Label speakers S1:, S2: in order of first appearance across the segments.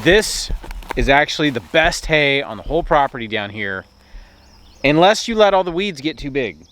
S1: This is actually the best hay on the whole property down here, unless you let all the weeds get too big.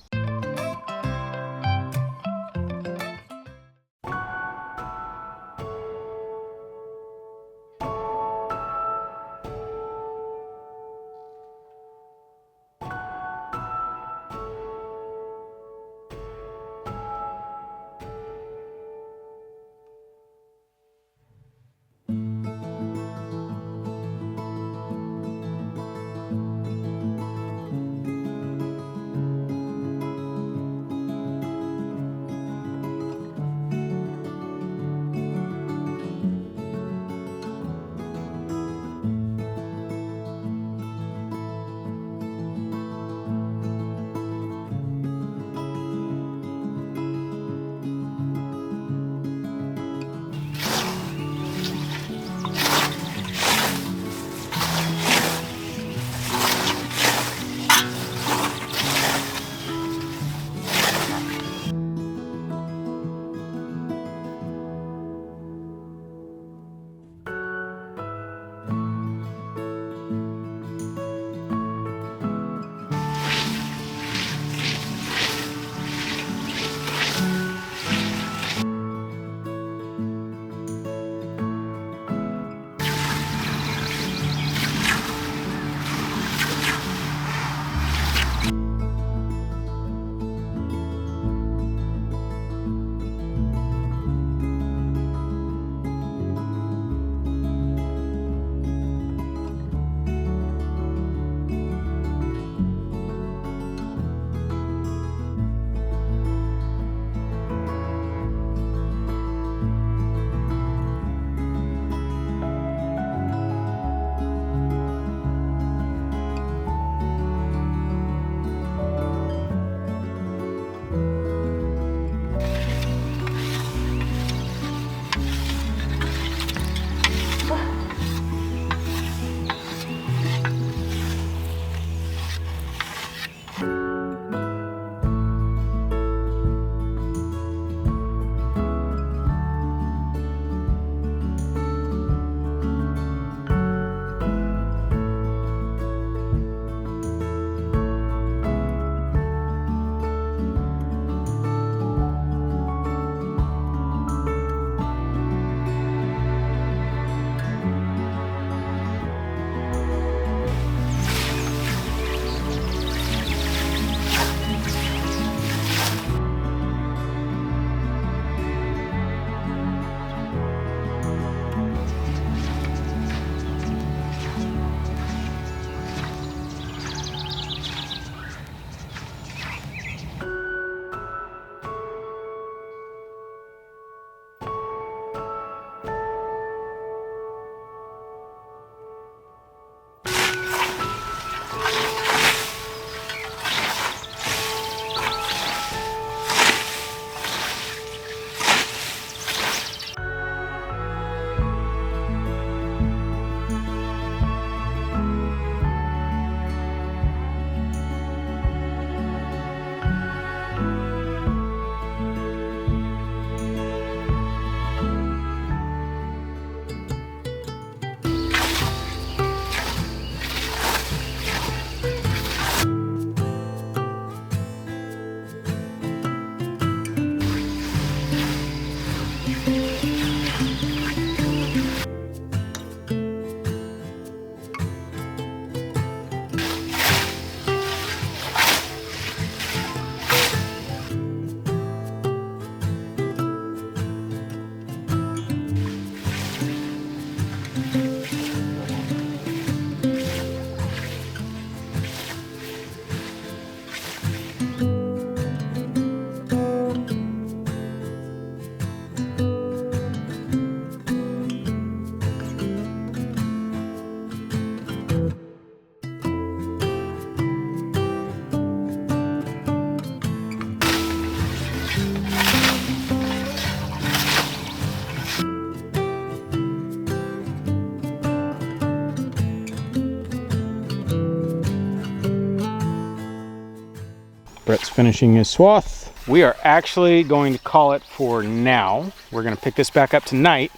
S1: Brett's finishing his swath. We are actually going to call it for now. We're going to pick this back up tonight.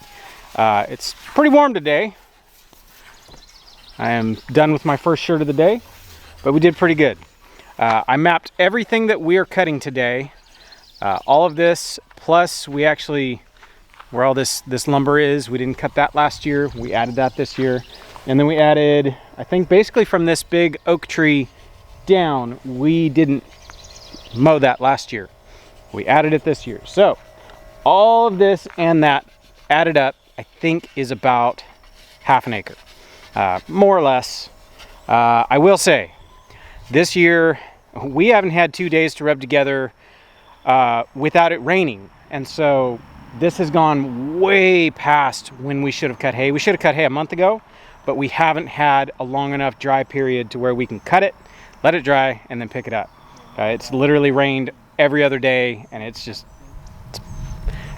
S1: It's pretty warm today. I am done with my first shirt of the day, but we did pretty good. I mapped everything that we are cutting today. All of this, plus we actually, where all this lumber is, we didn't cut that last year. We added that this year. And then we added, I think basically from this big oak tree down, we didn't mow that last year. We added it this year. So all of this and that added up, I think is about half an acre, more or less. I will say, this year, we haven't had 2 days to rub together without it raining. And so this has gone way past when we should have cut hay. We should have cut hay a month ago, but we haven't had a long enough dry period to where we can cut it, let it dry, and then pick it up. It's literally rained every other day, and it's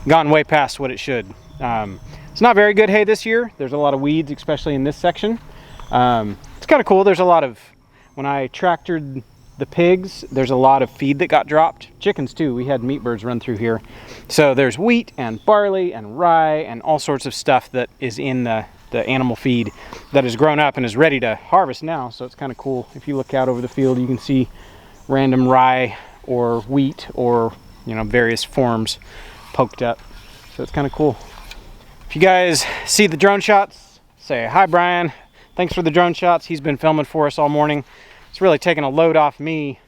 S1: gone way past what it should. It's not very good hay this year. There's a lot of weeds, especially in this section. It's kind of cool. There's a lot of, when I tractored the pigs, there's a lot of feed that got dropped. Chickens too. We had meat birds run through here. So there's wheat and barley and rye and all sorts of stuff that is in the animal feed that has grown up and is ready to harvest now. So it's kind of cool. If you look out over the field, you can see random rye or wheat or, you know, various forms poked up. So it's kind of cool. If you guys see the drone shots, say hi Brian. Thanks for the drone shots. He's been filming for us all morning. It's really taken a load off me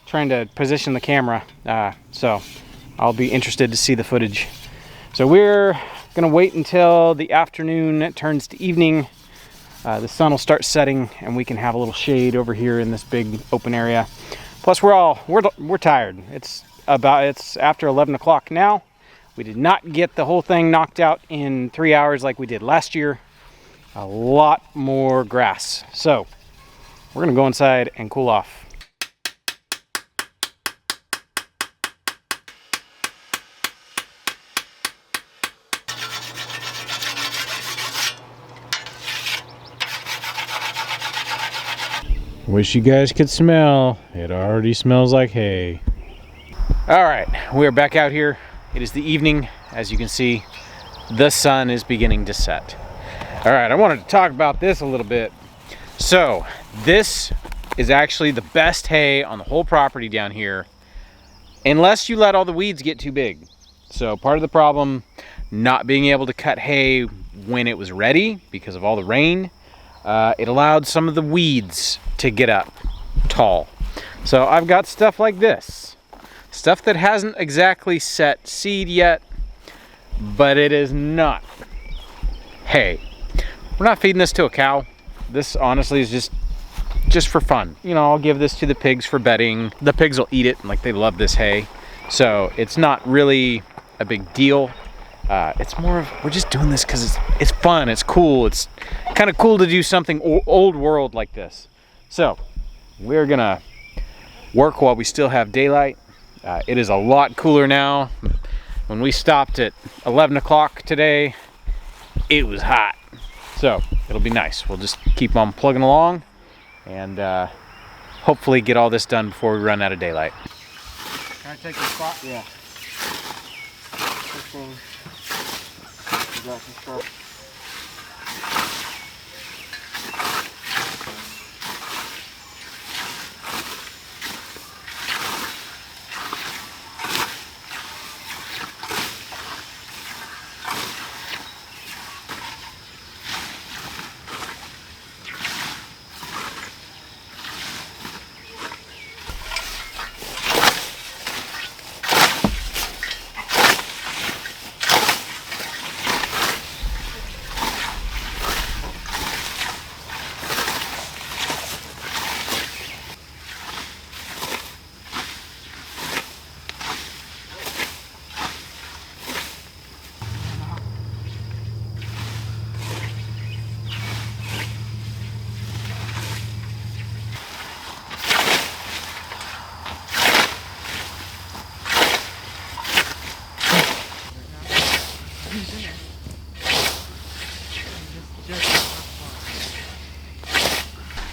S1: trying to position the camera. So I'll be interested to see the footage. So we're gonna wait until the afternoon turns to evening. The sun will start setting and we can have a little shade over here in this big open area. Plus we're tired. It's after 11 o'clock now. We did not get the whole thing knocked out in 3 hours like we did last year. A lot more grass. So we're gonna go inside and cool off. Wish you guys could smell. It already smells like hay. All right, we're back out here. It is the evening. As you can see, the sun is beginning to set. All right, I wanted to talk about this a little bit. So this is actually the best hay on the whole property down here, unless you let all the weeds get too big. So part of the problem, not being able to cut hay when it was ready because of all the rain, it allowed some of the weeds to get up tall. So I've got stuff like this, stuff that hasn't exactly set seed yet, but it is not hay. We're not feeding this to a cow. This honestly is just for fun. You know, I'll give this to the pigs for bedding. The pigs will eat it, like they love this hay. So it's not really a big deal. It's more of, we're just doing this because it's fun, it's cool. It's kind of cool to do something old world like this. So we're gonna work while we still have daylight. It is a lot cooler now. When we stopped at 11 o'clock today, it was hot. So it'll be nice. We'll just keep on plugging along and hopefully get all this done before we run out of daylight.
S2: Can I take the spot? Yeah. This thing, you got some stuff.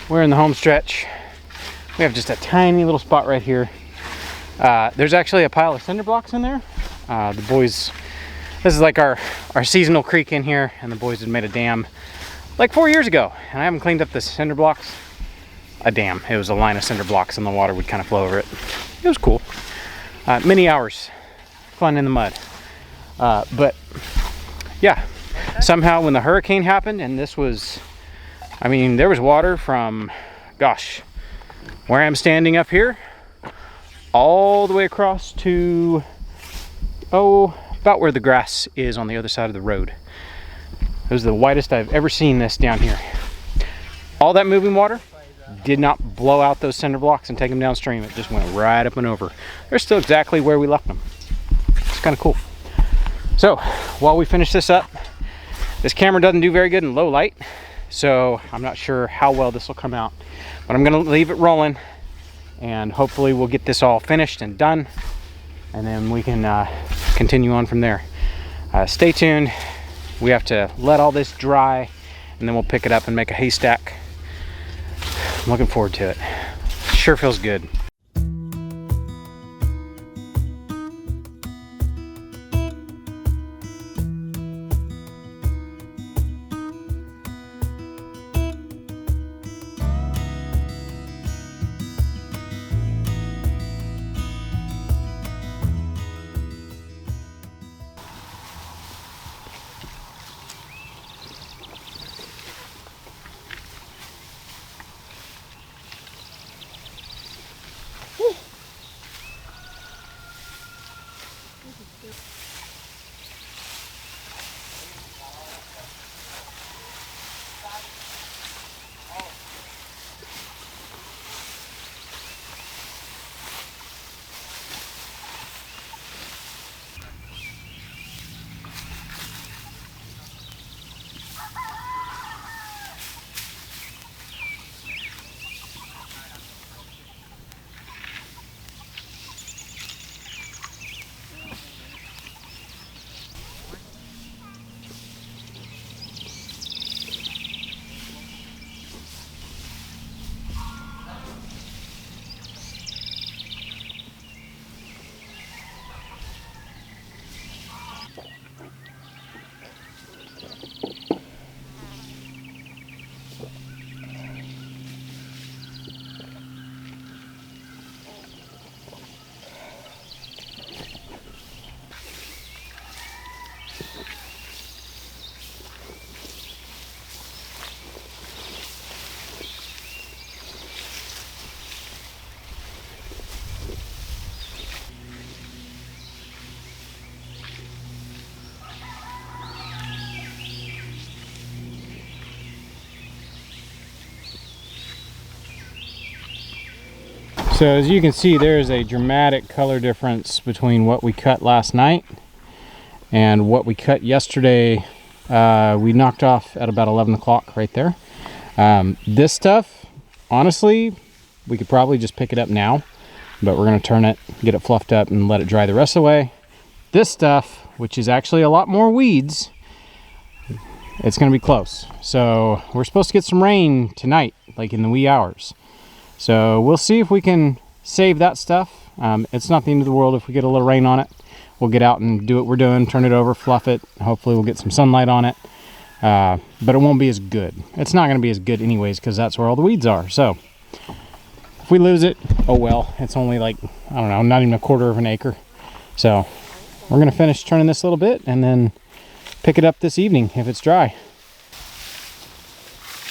S1: We're in the home stretch. We have just a tiny little spot right here. There's actually a pile of cinder blocks in there. The boys, this is like our seasonal creek in here, and the boys had made a dam like 4 years ago, and I haven't cleaned up the cinder blocks a damn. It was a line of cinder blocks and the water would kind of flow over it. It was cool. Many hours, fun in the mud. But yeah, somehow when the hurricane happened, and this was, I mean, there was water from, gosh, where I'm standing up here, all the way across to, about where the grass is on the other side of the road. It was the widest I've ever seen this down here. All that moving water did not blow out those cinder blocks and take them downstream. It just went right up and over. They're still exactly where we left them. It's kind of cool. So while we finish this up, this camera doesn't do very good in low light, so I'm not sure how well this will come out, but I'm gonna leave it rolling and hopefully we'll get this all finished and done, and then we can continue on from there. Stay tuned. We have to let all this dry and then we'll pick it up and make a haystack. I'm looking forward to it. Sure feels good. So as you can see, there is a dramatic color difference between what we cut last night and what we cut yesterday. We knocked off at about 11 o'clock right there. This stuff, honestly, we could probably just pick it up now, but we're going to turn it, get it fluffed up, and let it dry the rest of the way. This stuff, which is actually a lot more weeds, it's going to be close. So we're supposed to get some rain tonight, like in the wee hours. So we'll see if we can save that stuff. It's not the end of the world if we get a little rain on it. We'll get out and do what we're doing, turn it over, fluff it. Hopefully we'll get some sunlight on it. But it won't be as good. It's not going to be as good anyways because that's where all the weeds are. So if we lose it, oh well. It's only like, I don't know, not even a quarter of an acre. So we're going to finish turning this a little bit and then pick it up this evening if it's dry.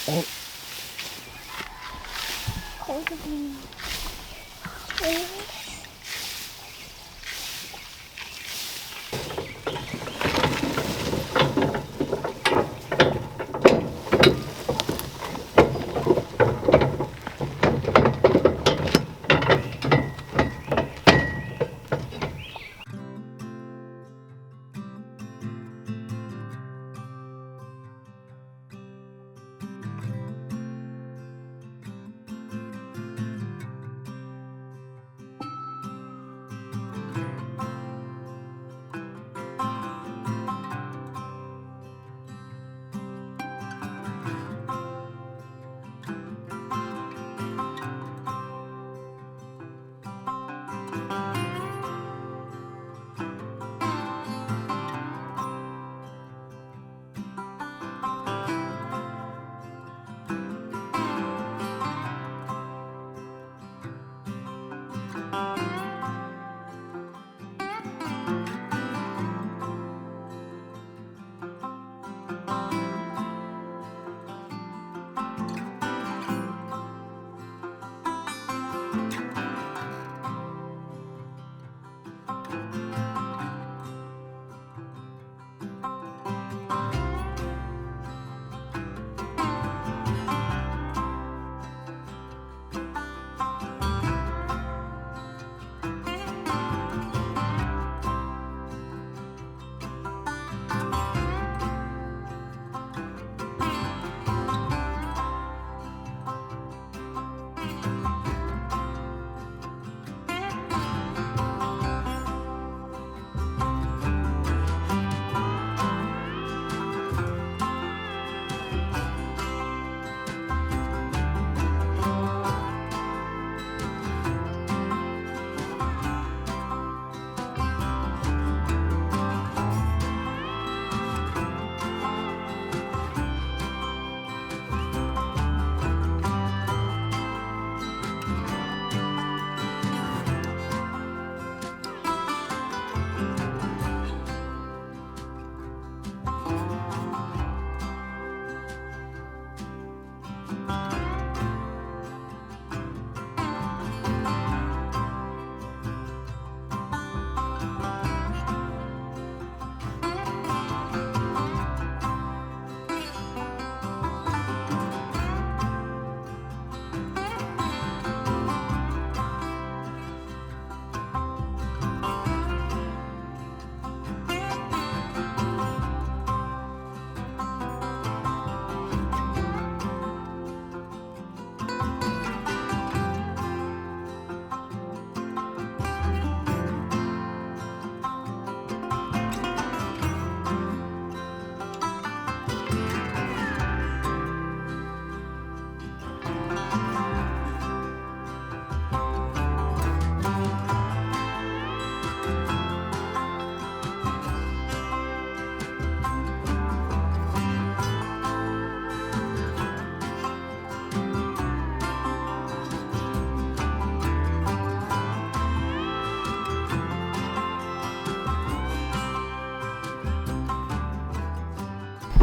S1: Oh.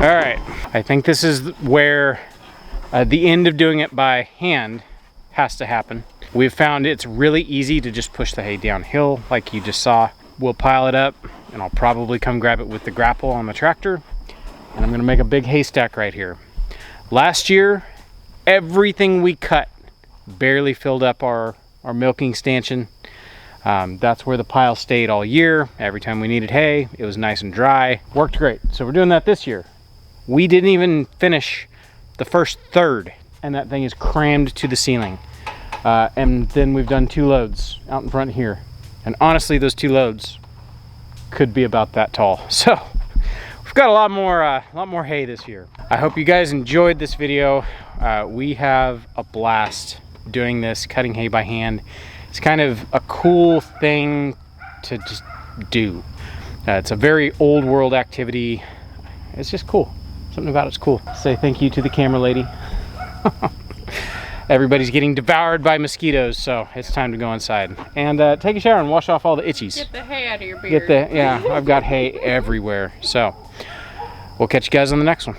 S1: All right, I think this is where the end of doing it by hand has to happen. We've found it's really easy to just push the hay downhill like you just saw. We'll pile it up and I'll probably come grab it with the grapple on the tractor, and I'm gonna make a big haystack right here. Last year, everything we cut barely filled up our milking stanchion. That's where the pile stayed all year. Every time we needed hay, it was nice and dry. Worked great. So we're doing that this year. We didn't even finish the first third, and that thing is crammed to the ceiling. And then we've done 2 loads out in front here. And honestly, those 2 loads could be about that tall. So we've got a lot more hay this year. I hope you guys enjoyed this video. We have a blast doing this, cutting hay by hand. It's kind of a cool thing to just do. It's a very old world activity. It's just cool. Something about it's cool. Say thank you to the camera lady. Everybody's getting devoured by mosquitoes, so it's time to go inside and take a shower and wash off all the itchies.
S3: Get the hay out of your beard.
S1: Yeah, I've got hay everywhere. So we'll catch you guys on the next one.